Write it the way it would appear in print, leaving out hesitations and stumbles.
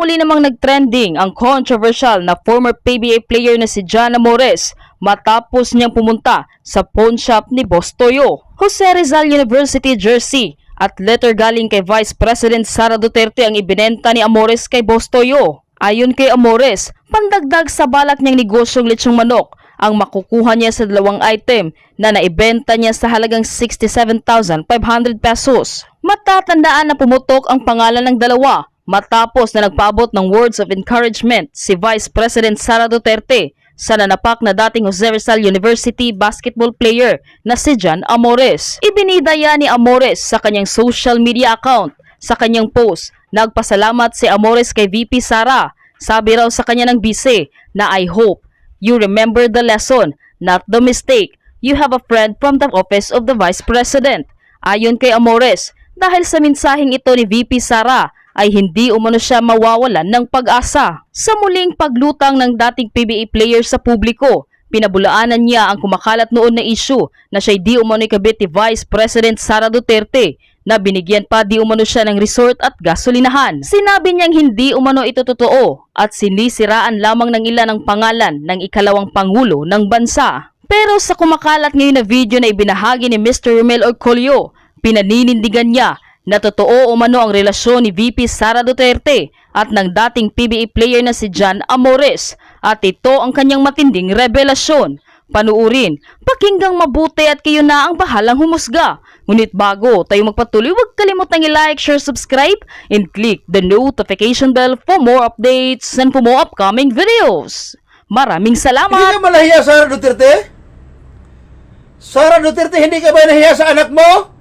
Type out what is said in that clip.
muli namang nagtrending ang controversial na former PBA player na si John Amores matapos niyang pumunta sa pawn shop ni Boss Toyo. Jose Rizal University jersey at letter galing kay Vice President Sara Duterte ang ibinenta ni Amores kay Boss Toyo. Ayon kay Amores, pandagdag sa balak niyang negosyong lechong manok ang makukuha niya sa dalawang item na naibenta niya sa halagang 67,500 pesos. Matatandaan na pumutok ang pangalan ng dalawa matapos na nagpaabot ng words of encouragement si Vice President Sara Duterte sa nanapak na dating Jose Rizal University basketball player na si John Amores. Ibinidaya ni Amores sa kanyang social media account. Sa kanyang post, nagpasalamat si Amores kay VP Sara. Sabi raw sa kanya ng bise na I hope you remember the lesson, not the mistake. You have a friend from the office of the Vice President. Ayon kay Amores, dahil sa mensaheng ito ni VP Sara, ay hindi umano siya mawawalan ng pag-asa. Sa muling paglutang ng dating PBA player sa publiko, pinabulaanan niya ang kumakalat noon na issue na siya'y di umano'y kabit ni Vice President Sara Duterte na binigyan pa di umano siya ng resort at gasolinahan. Sinabi niyang hindi umano ito totoo at sinisiraan lamang ng ilan ang pangalan ng ikalawang pangulo ng bansa. Pero sa kumakalat ngayon na video na ibinahagi ni Mr. Romel Orcolio, pinaninindigan niya na totoo umano ang relasyon ni VP Sara Duterte at ng dating PBA player na si John Amores at ito ang kanyang matinding revelasyon. Panuurin, pakinggang mabuti at kayo na ang bahalang humusga. Ngunit bago tayo magpatuloy, huwag kalimutang i-like, share, subscribe, and click the notification bell for more updates and for more upcoming videos. Maraming salamat! Hindi ka malahiya, Sara Duterte? Sara Duterte, hindi ka ba nahiya sa anak mo?